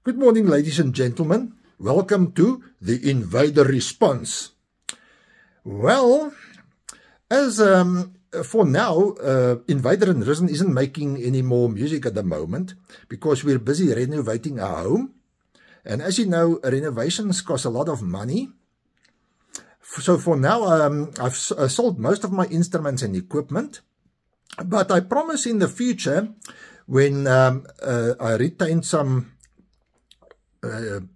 Good morning, ladies and gentlemen. Welcome to the Invader Response. Well, as for now, Invader and Risen isn't making any more music at the moment because we're busy renovating our home. And as you know, renovations cost a lot of money. So for now, I've sold most of my instruments and equipment. But I promise in the future, when I retain some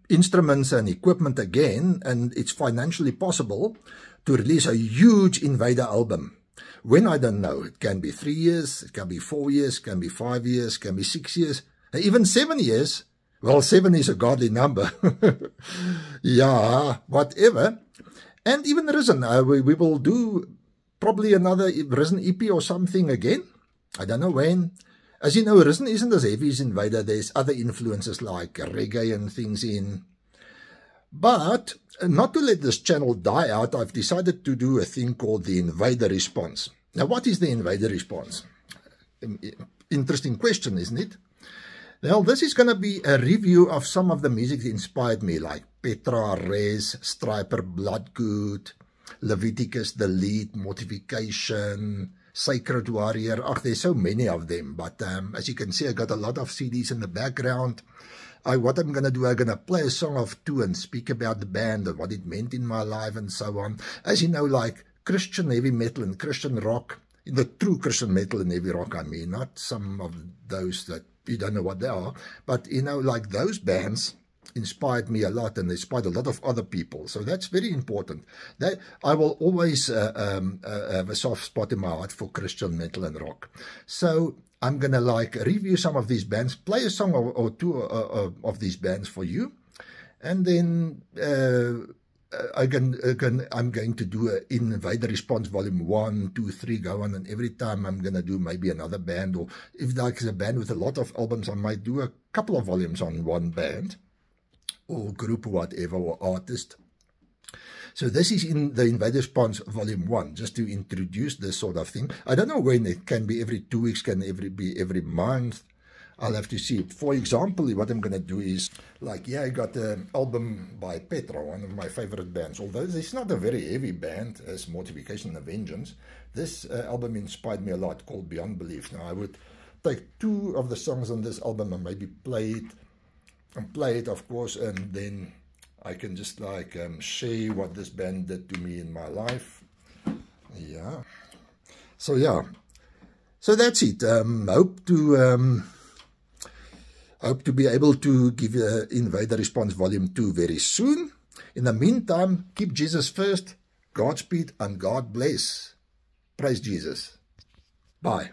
instruments and equipment again, and it's financially possible to release a huge Invader album. When, I don't know, it can be 3 years, it can be 4 years, it can be 5 years, it can be 6 years, even 7 years. Well, 7 is a godly number. Yeah, whatever. And even Risen, we will do probably another Risen EP or something again. I don't know when. As you know, Risen isn't as heavy as Invader. There's other influences like reggae and things in. But not to let this channel die out, I've decided to do a thing called the Invader Response. Now, what is the Invader Response? Interesting question, isn't it? Well, this is going to be a review of some of the music that inspired me, like Petra, Rez, Stryper, Bloodgood, Leviticus, The Lead, Mortification, Sacred Warrior. There's so many of them. But as you can see, I got a lot of CDs in the background. What I'm going to do, I'm going to play a song of two and speak about the band and what it meant in my life and so on. As you know, like Christian heavy metal and Christian rock, the true Christian metal and heavy rock, I mean, not some of those that you don't know what they are. But, you know, like those bands inspired me a lot and inspired a lot of other people. So that's very important. That I will always have a soft spot in my heart for Christian metal and rock. So I'm going to like review some of these bands, play a song or two of these bands for you. And then I'm going to do an Invader Response Volume 1, 2, 3, go on. And every time I'm going to do maybe another band. Or if like a band with a lot of albums, I might do a couple of volumes on one band or group or whatever, or artist. So this is in the Invader Response Volume 1, just to introduce this sort of thing. I don't know when it can be every 2 weeks, can be every month. I'll have to see. For example, what I'm going to do is, like, yeah, I got an album by Petra, one of my favorite bands. Although it's not a very heavy band as Mortification and Vengeance, this album inspired me a lot, called Beyond Belief. Now, I would take 2 of the songs on this album and maybe play it, of course, and then I can just like share what this band did to me in my life. Yeah. So yeah. So that's it. Hope to be able to give you Invader Response Volume 2 very soon. In the meantime, keep Jesus first. Godspeed and God bless. Praise Jesus. Bye.